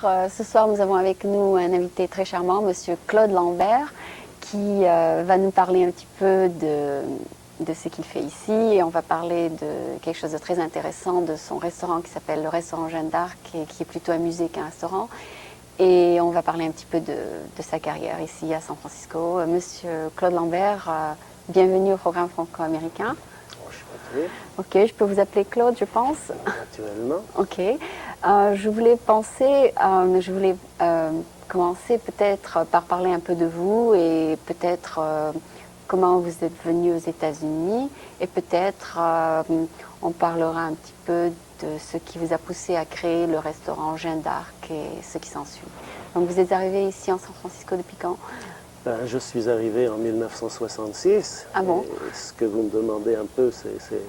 Ce soir, nous avons avec nous un invité très charmant, Monsieur Claude Lambert, qui va nous parler un petit peu de ce qu'il fait ici. Et on va parler de quelque chose de très intéressant, de son restaurant qui s'appelle le restaurant Jeanne d'Arc, et qui est plutôt un musée qu'un restaurant. Et on va parler un petit peu de sa carrière ici à San Francisco. Monsieur Claude Lambert, bienvenue au programme franco-américain. Ok, je peux vous appeler Claude, je pense. Naturellement. Ok. Je voulais commencer peut-être par parler un peu de vous et peut-être comment vous êtes venu aux États-Unis et peut-être on parlera un petit peu de ce qui vous a poussé à créer le restaurant Jeanne d'Arc et ce qui s'ensuit. Donc vous êtes arrivé ici en San Francisco depuis quand? Je suis arrivé en 1966. Ah bon? Et ce que vous me demandez un peu, c'est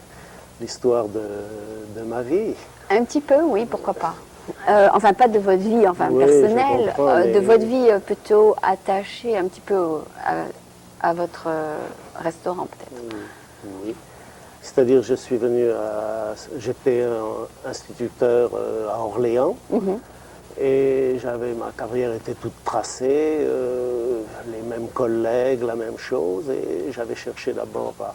l'histoire de ma vie. Un petit peu, oui, pourquoi pas. Enfin, pas de votre vie Oui, personnelle, mais... de votre vie plutôt attachée un petit peu à votre restaurant, peut-être. Oui. C'est-à-dire, je suis venu j'étais instituteur à Orléans. Et ma carrière était toute tracée, les mêmes collègues, la même chose. Et j'avais cherché d'abord à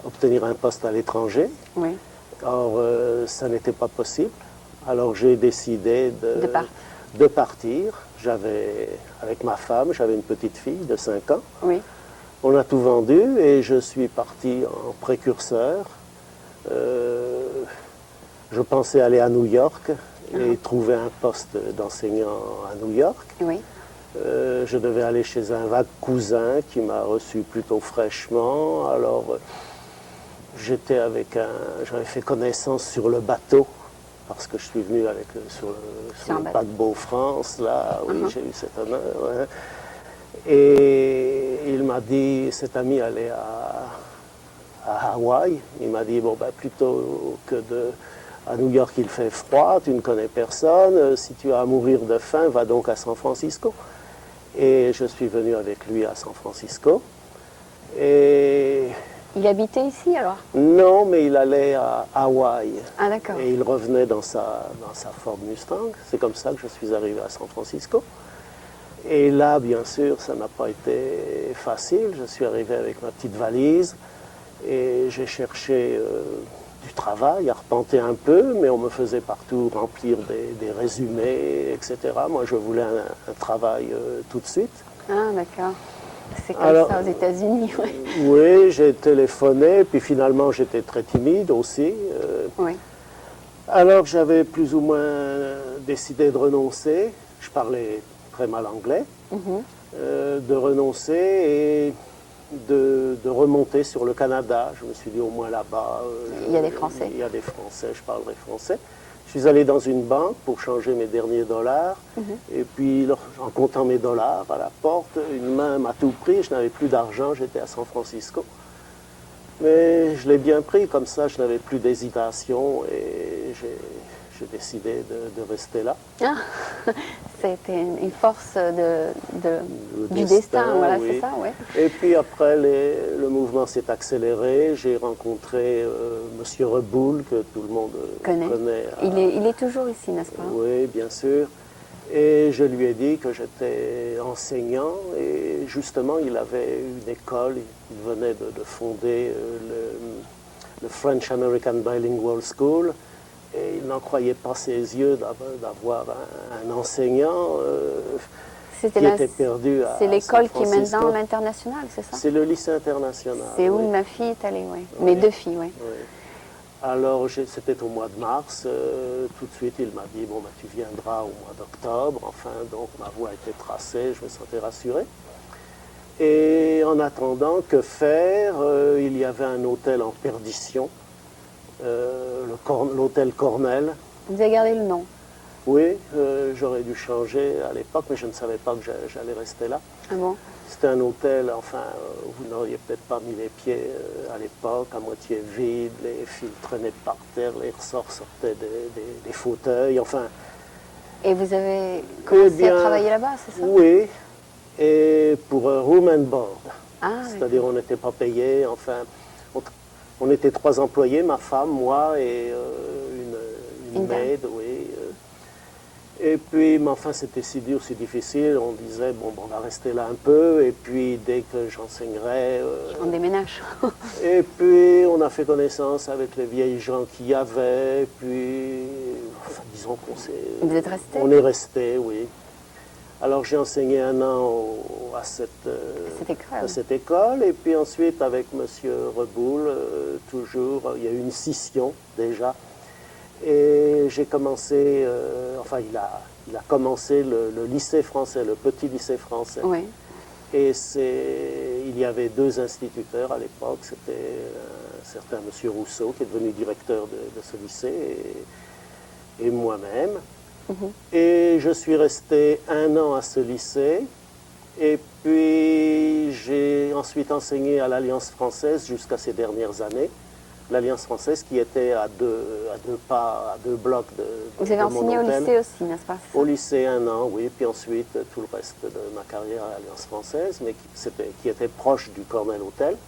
obtenir un poste à l'étranger. Oui. Or, ça n'était pas possible. Alors, j'ai décidé de partir. Avec ma femme, j'avais une petite fille de 5 ans. Oui. On a tout vendu et je suis parti en précurseur. Je pensais aller à New York et trouver un poste d'enseignant à New York. Oui. Je devais aller chez un vague cousin qui m'a reçu plutôt fraîchement. Alors, j'avais fait connaissance sur le bateau, parce que je suis venu sur le paquebot France, là, oui, j'ai eu cet honneur. Ouais. Et il m'a dit, cet ami allait à Hawaï, il m'a dit, bon, plutôt que à New York, il fait froid, tu ne connais personne. Si tu as à mourir de faim, va donc à San Francisco. Et je suis venu avec lui à San Francisco. Et... Il habitait ici, alors? Non, mais il allait à Hawaï. Ah, d'accord. Et il revenait dans sa Ford Mustang. C'est comme ça que je suis arrivé à San Francisco. Et là, bien sûr, ça n'a pas été facile. Je suis arrivé avec ma petite valise et j'ai cherché... du travail, arpenter un peu, mais on me faisait partout remplir des résumés, etc. Moi, je voulais un travail tout de suite. Ah, d'accord. C'est comme ça aux États-Unis, oui. Oui, j'ai téléphoné, puis finalement, j'étais très timide aussi. Oui. Alors, j'avais plus ou moins décidé de renoncer. Je parlais très mal anglais. De renoncer et de remonter sur le Canada. Je me suis dit, au moins là-bas... il y a des Français. Il y a des Français, je parlerai français. Je suis allé dans une banque pour changer mes derniers dollars. Et puis, en comptant mes dollars à la porte, une main m'a tout pris. Je n'avais plus d'argent, j'étais à San Francisco. Mais je l'ai bien pris, comme ça, je n'avais plus d'hésitation et j'ai décidé de rester là. Ah, c'était une force du destin, voilà, oui. C'est ça, oui. Et puis après, le mouvement s'est accéléré. J'ai rencontré M. Reboul, que tout le monde connaît. Il est toujours ici, n'est-ce pas? Oui, bien sûr. Et je lui ai dit que j'étais enseignant et justement, il avait une école. Il venait de fonder le French American Bilingual School. Et il n'en croyait pas ses yeux d'avoir un enseignant qui était perdu à C'est l'école qui est Francisco. maintenant l'international, c'est ça? C'est le lycée international. C'est où ma fille est allée, oui. Mes deux filles, oui. Alors, c'était au mois de mars. Tout de suite, il m'a dit, bon, tu viendras au mois d'octobre. Enfin, donc, ma voie était tracée, je me sentais rassuré. Et en attendant, que faire? Il y avait un hôtel en perdition. L'hôtel Cornell. Vous avez gardé le nom? Oui, j'aurais dû changer à l'époque, mais je ne savais pas que j'allais rester là. Ah bon? C'était un hôtel, enfin, vous n'auriez peut-être pas mis les pieds à l'époque, à moitié vide, les fils traînaient par terre, les ressorts sortaient des fauteuils, enfin... Et vous avez commencé à travailler là-bas, c'est ça? Oui, et pour room and board. Ah, c'est-à-dire on n'était pas payé, enfin... On était 3 employés, ma femme, moi et une maid, oui. Et puis, mais enfin, c'était si dur, si difficile, on disait, bon, on va rester là un peu, et puis dès que j'enseignerai... On déménage. et puis, on a fait connaissance avec les vieilles gens qu'il y avait, et puis, enfin, disons qu'on s'est... Vous êtes resté? On est resté, oui. Alors, j'ai enseigné un an à cette école, et puis ensuite, avec M. Reboul, toujours, il y a eu une scission, déjà. Et j'ai commencé, enfin il a commencé le lycée français, le petit lycée français. Oui. Et il y avait deux instituteurs à l'époque, c'était un certain M. Rousseau qui est devenu directeur de ce lycée et moi-même. Et je suis resté un an à ce lycée et puis j'ai ensuite enseigné à l'Alliance française jusqu'à ces dernières années. L'Alliance française qui était à deux blocs de Vous avez enseigné au lycée aussi, n'est-ce pas? Au lycée un an, oui, puis ensuite tout le reste de ma carrière à l'Alliance française, mais qui était proche du Cornell Hotel.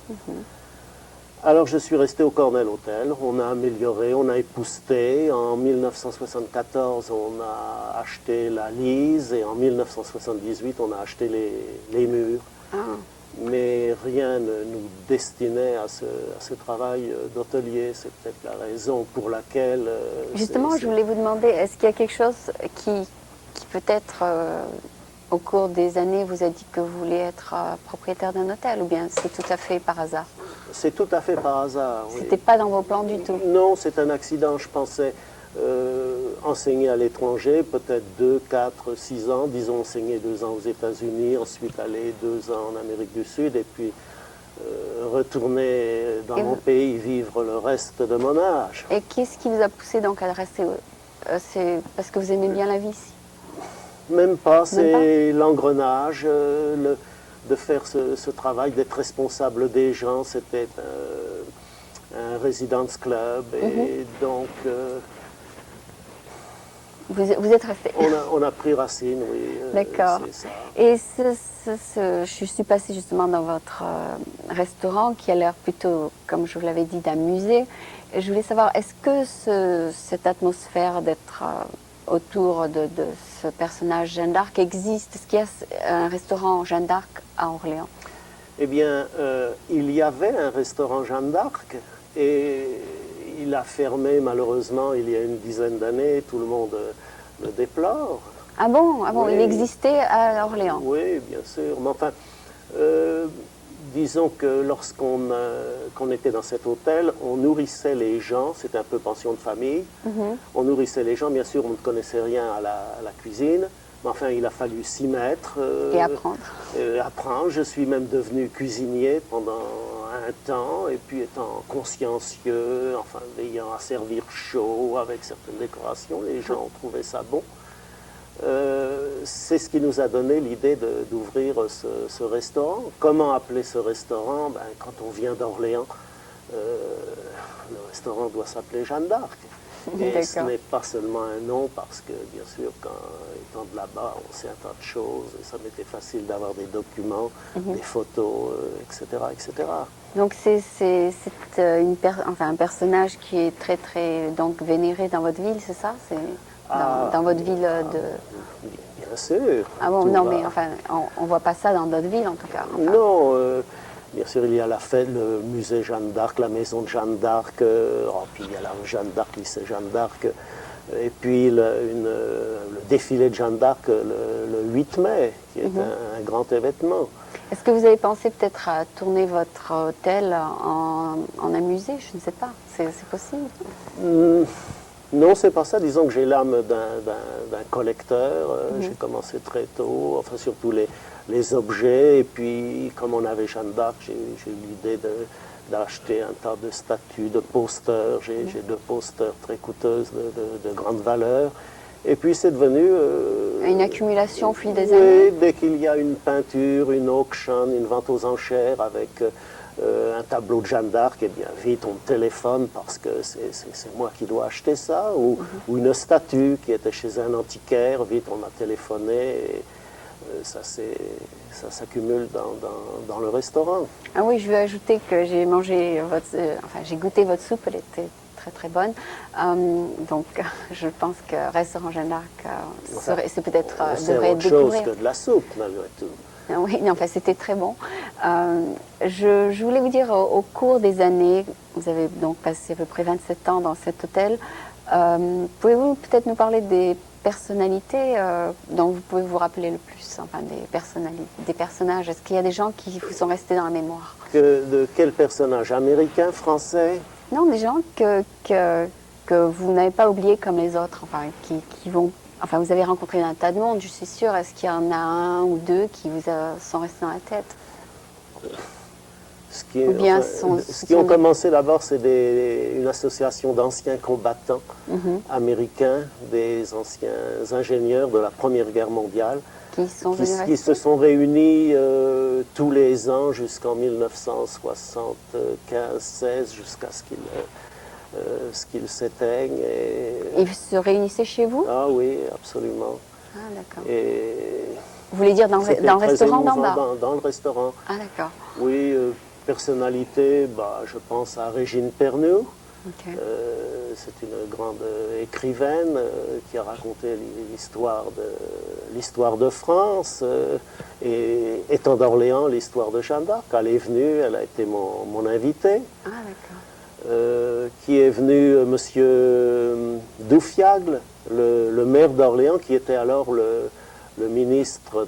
Alors je suis resté au Cornell Hotel, on a amélioré, on a épousseté. En 1974, on a acheté la Lise et en 1978, on a acheté les murs. Ah. Mais rien ne nous destinait à ce travail d'hôtelier. C'est peut-être la raison pour laquelle... Justement, je voulais vous demander, est-ce qu'il y a quelque chose qui peut-être, au cours des années, vous a dit que vous vouliez être propriétaire d'un hôtel, ou bien c'est tout à fait par hasard? C'est tout à fait par hasard, oui. C'était pas dans vos plans du tout? Non, c'est un accident. Je pensais enseigner à l'étranger, peut-être 2, 4, 6 ans. Disons enseigner 2 ans aux États-Unis, ensuite aller 2 ans en Amérique du Sud, et puis retourner dans mon pays, vivre le reste de mon âge. Et qu'est-ce qui vous a poussé donc à rester? C'est parce que vous aimez bien la vie ici? Même pas, c'est l'engrenage, de faire ce travail, d'être responsable des gens. C'était un residence club, et donc... Vous êtes resté. On a pris racine, oui. D'accord. Et je suis passée justement dans votre restaurant qui a l'air plutôt, comme je vous l'avais dit, d'un musée. Et je voulais savoir, est-ce que cette atmosphère d'être autour de ce personnage Jeanne d'Arc existe? Est-ce qu'il y a un restaurant Jeanne d'Arc à Orléans? Eh bien, il y avait un restaurant Jeanne d'Arc et il a fermé malheureusement il y a une dizaine d'années. Tout le monde le déplore. Ah bon, oui. Il existait à Orléans? Oui, bien sûr. Mais enfin, disons que lorsqu'on était dans cet hôtel, on nourrissait les gens, c'était un peu pension de famille, on nourrissait les gens, bien sûr on ne connaissait rien à la cuisine, mais enfin il a fallu s'y mettre. Et apprendre. Apprendre, je suis même devenu cuisinier pendant un temps, et puis étant consciencieux, enfin veillant à servir chaud avec certaines décorations, les gens ont trouvé ça bon. C'est ce qui nous a donné l'idée d'ouvrir ce restaurant. Comment appeler ce restaurant? Ben, quand on vient d'Orléans, le restaurant doit s'appeler Jeanne d'Arc. Et ce n'est pas seulement un nom, parce que bien sûr, étant de là-bas, on sait un tas de choses, et ça m'était facile d'avoir des documents, des photos, etc., etc. Donc c'est un personnage qui est très très donc vénéré dans votre ville, c'est ça? Dans votre ville de... Bien sûr. Ah bon, non, mais enfin, on ne voit pas ça dans d'autres villes, en tout cas. Enfin. Non, bien sûr, il y a la fête, le musée Jeanne d'Arc, la maison de Jeanne d'Arc, puis il y a la rue Jeanne d'Arc, lycée Jeanne d'Arc, et puis le défilé de Jeanne d'Arc le 8 mai, qui est un grand événement. Est-ce que vous avez pensé peut-être à tourner votre hôtel en un musée? Je ne sais pas, c'est possible? Non, c'est pas ça. Disons que j'ai l'âme d'un collecteur. J'ai commencé très tôt, enfin surtout les objets. Et puis, comme on avait Jeanne d'Arc, j'ai eu l'idée d'acheter un tas de statues, de posters. J'ai 2 posters très coûteuses de grande valeur. Et puis c'est devenu... une accumulation au fil des années? Oui, dès qu'il y a une peinture, une auction, une vente aux enchères avec... un tableau de Jeanne d'Arc, eh bien vite on me téléphone parce que c'est moi qui dois acheter ça, ou une statue qui était chez un antiquaire, vite on m'a téléphoné, et ça s'accumule dans le restaurant. Ah oui, je veux ajouter que j'ai mangé j'ai goûté votre soupe, elle était très très bonne. Donc je pense que restaurant Jeanne d'Arc, c'est peut-être c'est devrait autre chose découvrir. que de la soupe, malgré tout. Oui, non, enfin, c'était très bon. Je voulais vous dire, au cours des années, vous avez donc passé à peu près 27 ans dans cet hôtel. Pouvez-vous peut-être nous parler des personnalités dont vous pouvez vous rappeler le plus, enfin des personnages? Est-ce qu'il y a des gens qui vous sont restés dans la mémoire? De quel personnage? Américain, français? Non, des gens que vous n'avez pas oubliés comme les autres, enfin, qui vont... Enfin, vous avez rencontré un tas de monde, je suis sûre. Est-ce qu'il y en a un ou deux qui vous sont restés dans la tête? Ou bien ce qui ont commencé d'abord, c'est une association d'anciens combattants américains, des anciens ingénieurs de la Première Guerre mondiale, qui se sont réunis tous les ans jusqu'en 1975-16, jusqu'à ce qu'ils s'éteignent. Ils se réunissaient chez vous? Ah oui, absolument. Ah, d'accord. Vous voulez dire dans le restaurant d'en bas? Dans le restaurant. Ah, d'accord. Oui, personnalité, je pense à Régine Pernoud. Okay. C'est une grande écrivaine qui a raconté l'histoire de France et étant d'Orléans, l'histoire de Jeanne d'Arc. Elle est venue, elle a été mon invitée. Ah, d'accord. Qui est venu Monsieur Doufiagle, le maire d'Orléans, qui était alors le ministre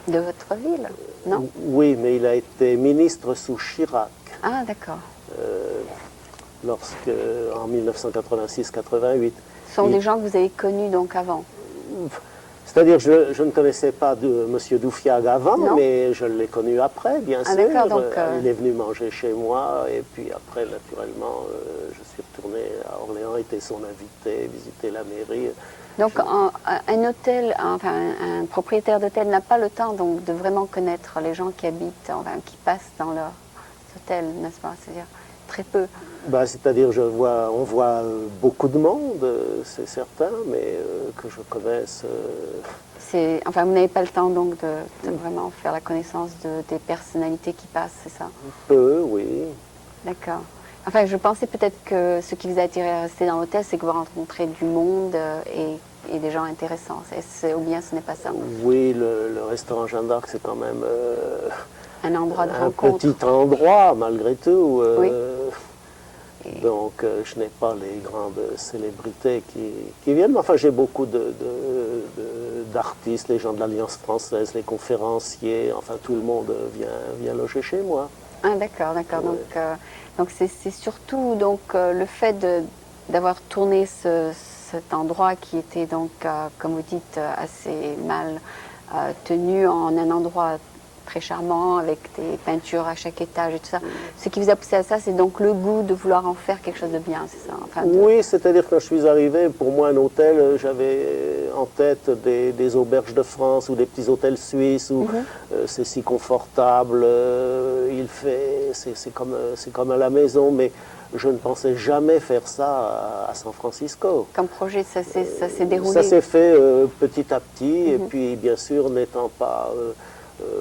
de votre ville, non? Oui, mais il a été ministre sous Chirac. Ah, d'accord. En 1986-88. Ce sont des gens que vous avez connus donc avant? C'est-à-dire, je ne connaissais pas M. Doufiague avant, non? Mais je l'ai connu après, bien sûr. Donc, il est venu manger chez moi, et puis après, naturellement, je suis retourné à Orléans, était son invité, visiter la mairie. Donc, un hôtel, enfin, un propriétaire d'hôtel n'a pas le temps donc, de vraiment connaître les gens qui habitent, enfin, qui passent dans leur hôtel, n'est-ce pas? C'est-à-dire très peu. C'est-à-dire, on voit beaucoup de monde, c'est certain, mais que je connaisse. Enfin, vous n'avez pas le temps donc de vraiment faire la connaissance des personnalités qui passent, c'est ça? Peu, oui. D'accord. Enfin, je pensais peut-être que ce qui vous a attiré à rester dans l'hôtel, c'est que vous rencontrez du monde et des gens intéressants. Ou bien ce n'est pas ça? Oui, le restaurant Jeanne d'Arc, c'est quand même un endroit de rencontre. Un petit endroit, malgré tout. Oui. Donc, je n'ai pas les grandes célébrités qui viennent. Mais enfin, j'ai beaucoup d'artistes, les gens de l'Alliance française, les conférenciers. Enfin, tout le monde vient loger chez moi. Ah, d'accord, d'accord. Ouais. Donc c'est surtout donc, le fait d'avoir tourné cet endroit qui était donc, comme vous dites, assez mal tenu en un endroit très charmant, avec des peintures à chaque étage et tout ça. Ce qui vous a poussé à ça, c'est donc le goût de vouloir en faire quelque chose de bien, c'est ça? Enfin, Oui, c'est-à-dire quand je suis arrivé, pour moi un hôtel, j'avais en tête des auberges de France ou des petits hôtels suisses où c'est si confortable, c'est comme à la maison, mais je ne pensais jamais faire ça à San Francisco. Comme projet, ça s'est déroulé? Ça s'est fait petit à petit, et puis bien sûr, n'étant pas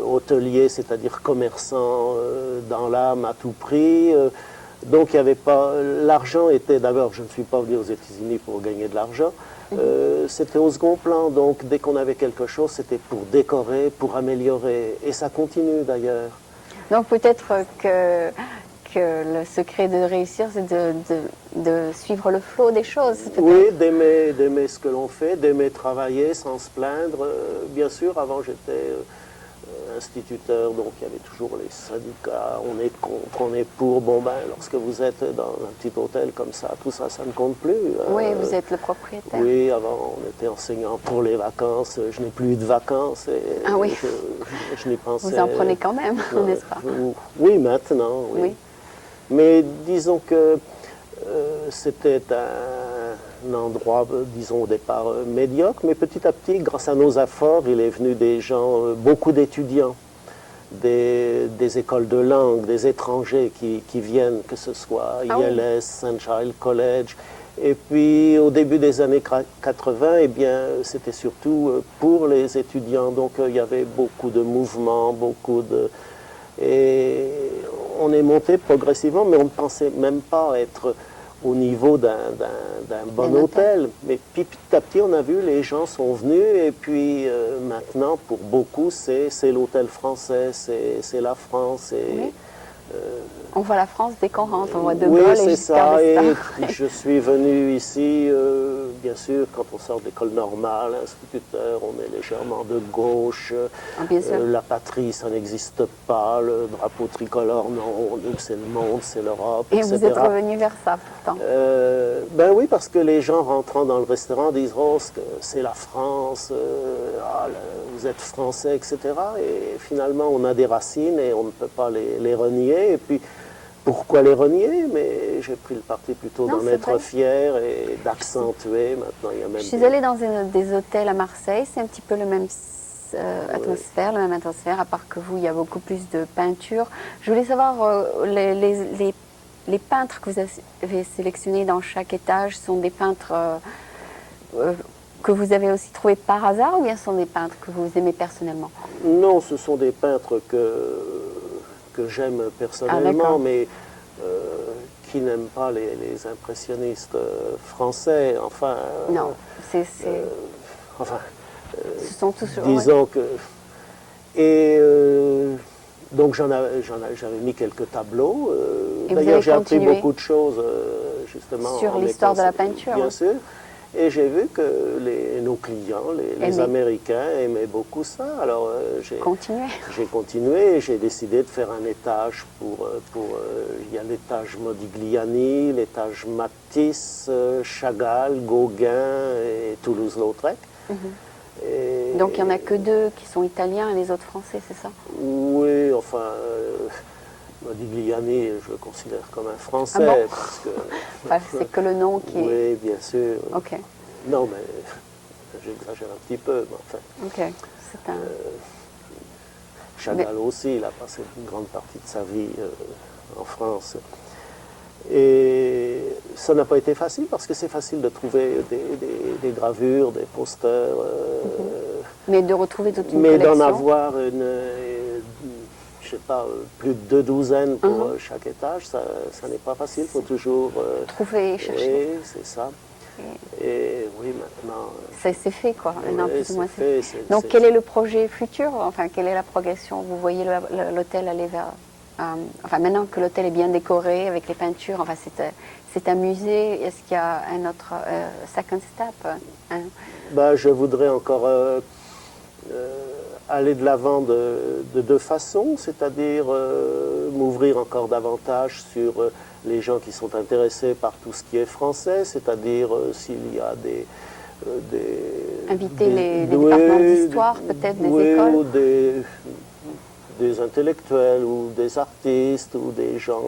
hôtelier, c'est-à-dire commerçant dans l'âme à tout prix. Donc il n'y avait pas... L'argent était... D'abord, je ne suis pas venu aux États-Unis pour gagner de l'argent. C'était au second plan. Donc dès qu'on avait quelque chose, c'était pour décorer, pour améliorer. Et ça continue d'ailleurs. Donc peut-être que le secret de réussir, c'est de suivre le flot des choses. Oui, d'aimer ce que l'on fait, d'aimer travailler sans se plaindre. Bien sûr, avant j'étais instituteur, donc il y avait toujours les syndicats, on est contre, on est pour. Bon lorsque vous êtes dans un petit hôtel comme ça, tout ça, ça ne compte plus. Oui, vous êtes le propriétaire. Oui, avant on était enseignant pour les vacances, je n'ai plus eu de vacances. Et oui. Je n'y pensais. Vous en prenez quand même, n'est-ce pas? Oui, maintenant, oui. Mais disons que c'était un endroit, disons au départ, médiocre, mais petit à petit, grâce à nos efforts, il est venu des gens, beaucoup d'étudiants, des écoles de langue, des étrangers qui viennent, que ce soit ILS, St. Giles College. Et puis, au début des années 80, eh bien, c'était surtout pour les étudiants. Donc, il y avait beaucoup de mouvements, et on est monté progressivement, mais on ne pensait même pas être au niveau d'un bon hôtel. Mais puis, petit à petit, on a vu, les gens sont venus, et puis maintenant, pour beaucoup, c'est l'hôtel français, c'est la France. Oui. On voit la France dès qu'on rentre, on voit De oui, Gaulle et c'est Giscard ça. Et d'Estaing. je suis venu ici, bien sûr, quand on sort d'école normale, instituteur, on est légèrement de gauche. Ah, bien sûr. La patrie, ça n'existe pas. Le drapeau tricolore, non. Nous, c'est le monde, c'est l'Europe, Et etc. vous êtes revenu vers ça, pourtant. Ben oui, parce que les gens rentrant dans le restaurant disent oh, c'est la France, vous êtes français, etc. Et finalement, on a des racines et on ne peut pas les renier. Et puis, pourquoi les renier? Mais j'ai pris le parti plutôt d'en être fier et d'accentuer. Maintenant, il y a même. Je suis allée dans des hôtels à Marseille, c'est un petit peu le même atmosphère, la même atmosphère, à part que vous, il y a beaucoup plus de peinture. Je voulais savoir les peintres que vous avez sélectionnés dans chaque étage sont des peintres que vous avez aussi trouvés par hasard, ou bien ce sont des peintres que vous aimez personnellement? Non, ce sont des peintres que j'aime personnellement, mais qui n'aiment pas les impressionnistes français. Enfin, non, enfin, ce sont tous. Disons que. Et donc j'avais mis quelques tableaux. D'ailleurs, j'ai appris beaucoup de choses justement sur l'histoire de la peinture. Bien sûr. Et j'ai vu que nos clients, les Américains, aimaient beaucoup ça. Alors j'ai continué et j'ai décidé de faire un étage il y a l'étage Modigliani, l'étage Matisse, Chagall, Gauguin et Toulouse-Lautrec. Donc il n'y en a que deux qui sont italiens et les autres français, c'est ça? Oui, enfin, Modigliani, je le considère comme un Français. Ah bon? Parce que c'est que le nom qui est... Oui, bien sûr. Ok. Non, mais j'exagère un petit peu, mais enfin. Ok, c'est un... Chagall aussi, il a passé une grande partie de sa vie en France. Et ça n'a pas été facile parce que c'est facile de trouver des gravures, des posters. Mais de retrouver toute une collection. Mais d'en avoir je sais pas, plus de 2 douzaines pour chaque étage, ça n'est pas facile. Il faut toujours trouver et chercher. Oui, c'est ça. Et oui, maintenant... C'est fait, quoi. Maintenant, Oui, plus ou moins fait. Donc, quel est le projet futur? Enfin, quelle est la progression? Vous voyez l'hôtel aller vers... enfin, maintenant que l'hôtel est bien décoré avec les peintures, enfin, c'est un musée. Est-ce qu'il y a un autre second step? Ben, je voudrais encore aller de l'avant de 2 façons, c'est-à-dire m'ouvrir encore davantage sur les gens qui sont intéressés par tout ce qui est français, c'est-à-dire s'il y a inviter les départements d'histoire, peut-être des écoles, ou des intellectuels, ou des artistes, ou des gens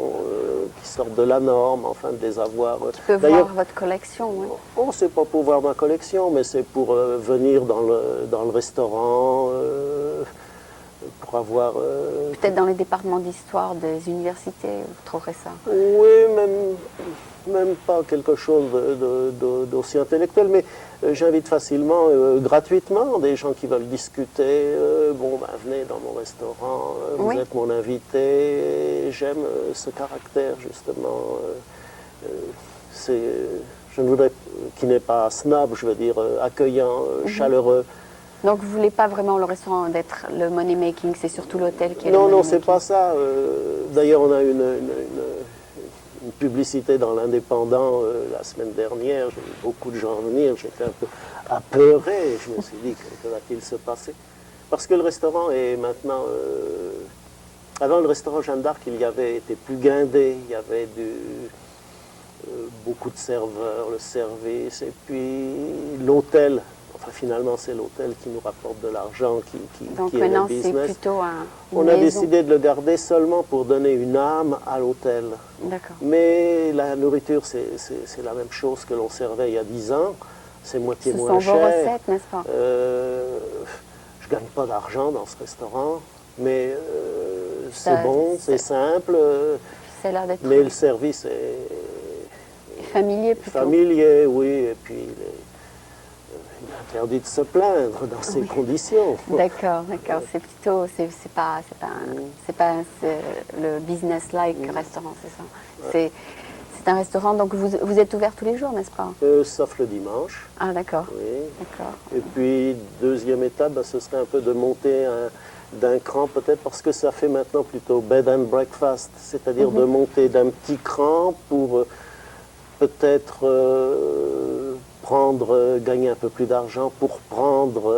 qui sortent de la norme, enfin de les avoir... Tu peux voir votre collection, oui. Oh, c'est pas pour voir ma collection, mais c'est pour venir dans le restaurant, pour avoir... Peut-être dans les départements d'histoire des universités, vous trouverez ça? Oui, même pas quelque chose d'aussi intellectuel, mais j'invite facilement, gratuitement, des gens qui veulent discuter. Venez dans mon restaurant, vous êtes mon invité. J'aime ce caractère, justement. Je ne voudrais qu'il n'est pas snob, je veux dire accueillant, chaleureux. Donc vous ne voulez pas vraiment le restaurant d'être le money making, c'est surtout l'hôtel qui est non, le money making? Non, c'est pas ça. D'ailleurs, on a une publicité dans l'Indépendant la semaine dernière. J'ai vu beaucoup de gens venir. J'étais un peu apeuré. Je me suis dit, que va-t-il se passer? Parce que le restaurant est maintenant... avant le restaurant Jeanne d'Arc, était plus guindé. Il y avait beaucoup de serveurs, le service, et puis l'hôtel. Enfin, finalement, c'est l'hôtel qui nous rapporte de l'argent, Donc qui est maintenant, le business. c'est plutôt On a décidé de le garder seulement pour donner une âme à l'hôtel. D'accord. Mais la nourriture, c'est la même chose que l'on servait il y a 10 ans. C'est moitié moins cher. Ce sont vos recettes, n'est-ce pas? Je ne gagne pas d'argent dans ce restaurant, mais c'est bon, c'est simple. Mais le service est... familier plutôt. Familier, oui, et puis il est interdit de se plaindre dans ces conditions. D'accord, d'accord. C'est plutôt, c'est le business-like restaurant, c'est ça. C'est un restaurant, donc vous êtes ouvert tous les jours, n'est-ce pas? Sauf le dimanche. Ah, d'accord. Oui. D'accord. Et puis, deuxième étape, ce serait un peu de monter d'un cran, peut-être parce que ça fait maintenant plutôt bed and breakfast, c'est-à-dire de monter d'un petit cran pour peut-être gagner un peu plus d'argent pour prendre...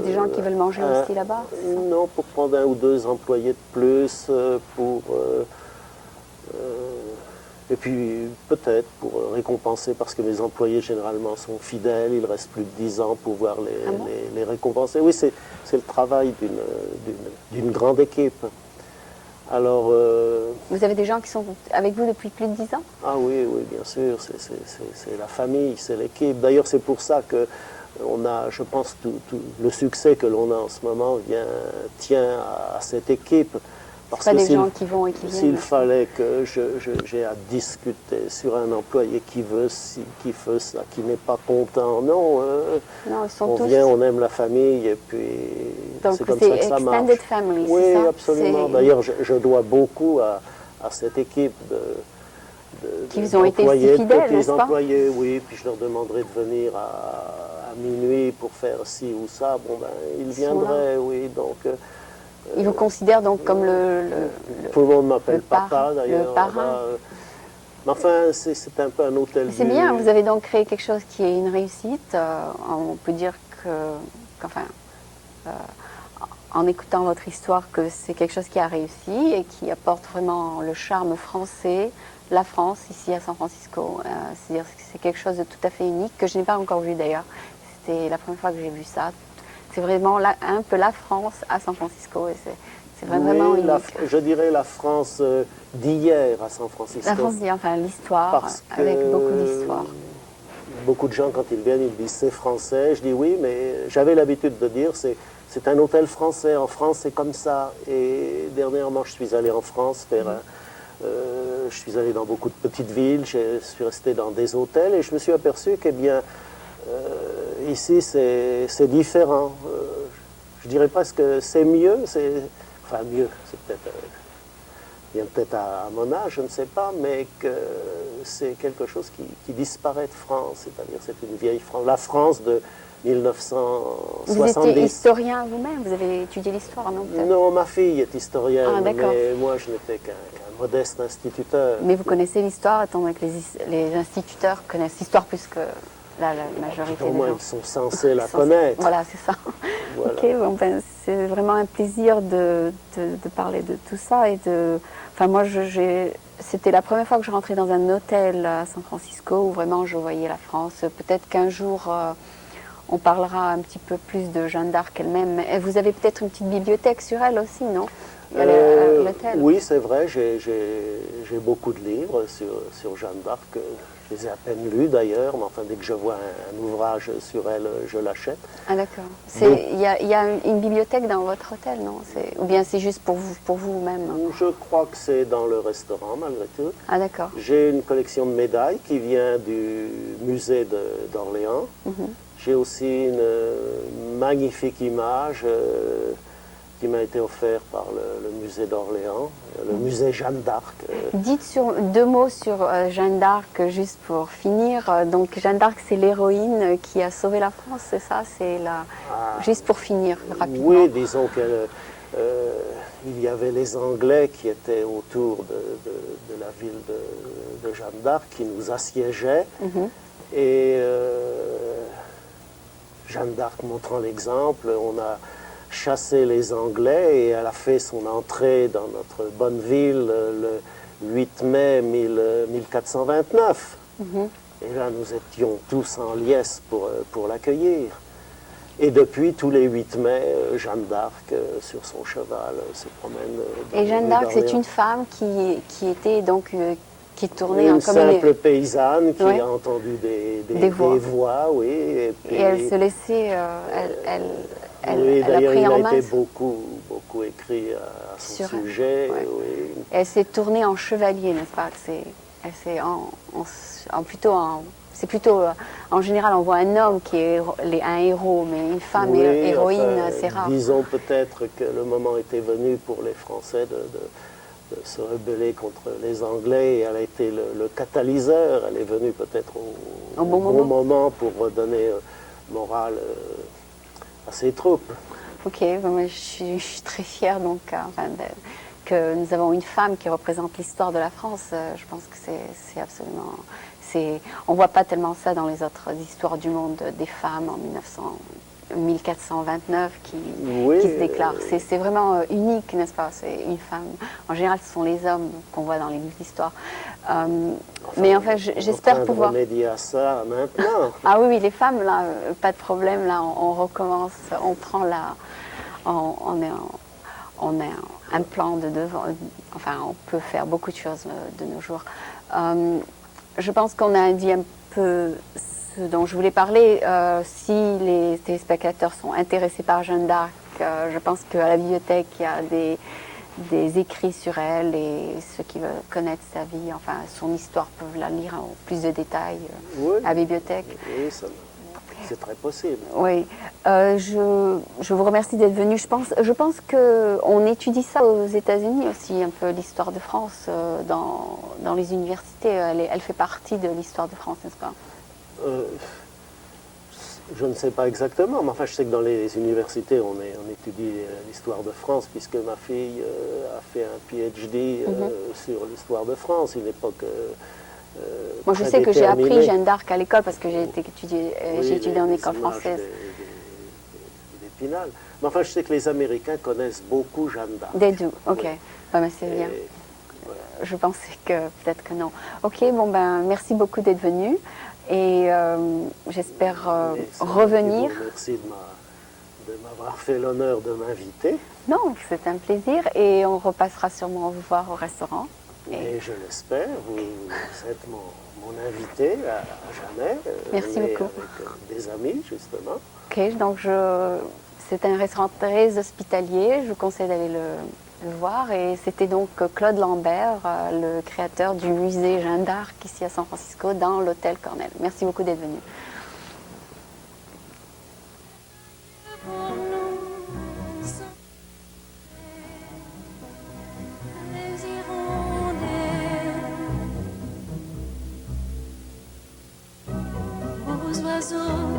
Des gens qui veulent manger aussi là-bas? Non, pour prendre 1 ou 2 employés de plus, et puis peut-être pour récompenser, parce que mes employés généralement sont fidèles, ils restent plus de 10 ans pour pouvoir les récompenser. Oui, c'est le travail d'une grande équipe. Alors, Vous avez des gens qui sont avec vous depuis plus de 10 ans? ah oui, oui, bien sûr, c'est la famille, c'est l'équipe. D'ailleurs, c'est pour ça que on a, je pense, tout le succès que l'on a en ce moment tient à cette équipe. Parce pas que des gens qui vont et qui viennent. S'il fallait que j'ai à discuter sur un employé qui veut ci, qui veut ça, qui n'est pas content, non, non, ils sont on tous... vient, on aime la famille et puis c'est comme ça que ça marche. Extended family, oui, c'est ça? Absolument. D'ailleurs, je dois beaucoup à cette équipe qui ont été si fidèles, n'est-ce pas? employés, oui, puis je leur demanderai de venir à minuit pour faire ci ou ça. Bon, ben, ils viendraient, oui, donc... Ils vous considèrent donc comme tout le monde m'appelle papa, d'ailleurs. Le parrain. Mais enfin, c'est un peu un hôtel. C'est bien, vous avez donc créé quelque chose qui est une réussite. On peut dire qu'enfin, en écoutant votre histoire, que c'est quelque chose qui a réussi et qui apporte vraiment le charme français, la France, ici à San Francisco. C'est-à-dire que c'est quelque chose de tout à fait unique, que je n'ai pas encore vu d'ailleurs. C'était la première fois que j'ai vu ça. C'est vraiment un peu la France à San Francisco et c'est vraiment unique. Je dirais la France d'hier à San Francisco. La France d'hier, enfin l'histoire, avec beaucoup d'histoire. Beaucoup de gens, quand ils viennent, ils disent c'est français. Je dis oui, mais j'avais l'habitude de dire c'est un hôtel français. En France, c'est comme ça. Et dernièrement, je suis allé en France faire je suis allé dans beaucoup de petites villes, je suis resté dans des hôtels et je me suis aperçu que, bien, ici, c'est différent. Je dirais presque que c'est mieux, enfin mieux, c'est peut-être, vient peut-être à mon âge, je ne sais pas, mais que c'est quelque chose qui disparaît de France, c'est-à-dire c'est une vieille France, la France de 1970. Vous étiez historien vous-même, vous avez étudié l'histoire, non? Non, ma fille est historienne, ah, mais moi je n'étais qu'un modeste instituteur. Mais vous connaissez l'histoire, étant donné que les instituteurs connaissent l'histoire plus que la majorité au des moins, gens. ils sont censés la connaître. Voilà, c'est ça. Voilà. Ok, bon, ben, c'est vraiment un plaisir de parler de tout ça. Enfin, moi, c'était la première fois que je rentrais dans un hôtel à San Francisco où vraiment je voyais la France. Peut-être qu'un jour, on parlera un petit peu plus de Jeanne d'Arc elle-même. Et vous avez peut-être une petite bibliothèque sur elle aussi, non? Oui, c'est vrai, j'ai beaucoup de livres sur Jeanne d'Arc. Je les ai à peine lus d'ailleurs, mais enfin, dès que je vois un ouvrage sur elle, je l'achète. Ah d'accord. Il y a une bibliothèque dans votre hôtel, non? Ou bien c'est juste pour vous-même? Je crois que c'est dans le restaurant, malgré tout. Ah d'accord. J'ai une collection de médailles qui vient du musée d'Orléans. J'ai aussi une magnifique image qui m'a été offerte par le musée d'Orléans, le musée Jeanne d'Arc. Dites deux mots sur Jeanne d'Arc, juste pour finir. Donc Jeanne d'Arc, c'est l'héroïne qui a sauvé la France, c'est ça? Juste pour finir, rapidement. Oui, disons qu'il y avait les Anglais qui étaient autour de la ville de Jeanne d'Arc, qui nous assiégeaient. Et Jeanne d'Arc montrant l'exemple, on a chassé les Anglais et elle a fait son entrée dans notre bonne ville le 8 mai 1429. Et là, nous étions tous en liesse pour l'accueillir. Et depuis, tous les 8 mai, Jeanne d'Arc, sur son cheval, se promène. Et Jeanne d'Arc, c'est une femme qui était donc... qui est tournée une comme simple paysanne qui a entendu des voix, oui. Et elle se laissait... oui, d'ailleurs, il a été beaucoup écrit à son sujet. Ouais. Oui. Et elle s'est tournée en chevalier, n'est-ce pas? Elle s'est plutôt c'est plutôt, en général, on voit un homme qui est un héros, mais une femme Oui, héroïne, enfin, c'est rare. disons peut-être que le moment était venu pour les Français de se rebeller contre les Anglais, et elle a été le catalyseur. Elle est venue peut-être Au bon moment pour redonner morale à ses troupes. Ok, ben moi, je suis très fière donc, que nous avons une femme qui représente l'histoire de la France. Je pense que c'est absolument... On ne voit pas tellement ça dans les autres histoires du monde, des femmes en 1429 qui se déclarent. C'est vraiment unique, n'est-ce pas? C'est une femme. En général, ce sont les hommes qu'on voit dans les histoires. Mais enfin, j'espère pouvoir... On remédier à ça maintenant. Ah oui, les femmes, là, pas de problème, là, on recommence, on prend la... On a un plan de devant, enfin, on peut faire beaucoup de choses de nos jours. Je pense qu'on a dit un peu ce dont je voulais parler. Si les téléspectateurs sont intéressés par Jeanne d'Arc, je pense qu'à la bibliothèque, il y a des écrits sur elle, et ceux qui veulent connaître sa vie, enfin son histoire, peuvent la lire en plus de détails à la bibliothèque. Oui, c'est très possible. Oui, je vous remercie d'être venu. Je pense qu'on étudie ça aux États-Unis aussi, un peu l'histoire de France dans les universités. Elle fait partie de l'histoire de France, n'est-ce pas? Je ne sais pas exactement, mais enfin je sais que dans les universités on étudie l'histoire de France, puisque ma fille a fait un PhD sur l'histoire de France, une époque moi je sais que j'ai appris Jeanne d'Arc à l'école parce que j'ai étudié en école française. D'Épinal. Mais enfin je sais que les Américains connaissent beaucoup Jeanne d'Arc. Des deux, ok. Oui. Ouais, mais c'est bien. Voilà. Je pensais que peut-être que non. Ok, bon ben merci beaucoup d'être venu. Et j'espère revenir. Merci de m'avoir fait l'honneur de m'inviter. Non, c'est un plaisir, et on repassera sûrement vous voir au restaurant. Et je l'espère, vous êtes mon invité à jamais. Merci beaucoup. Avec des amis, justement. Ok, donc c'est un restaurant très hospitalier, je vous conseille d'aller le voir. Et c'était donc Claude Lambert, le créateur du musée Jeanne d'Arc ici à San Francisco, dans l'hôtel Cornell. Merci beaucoup d'être venu. Oiseaux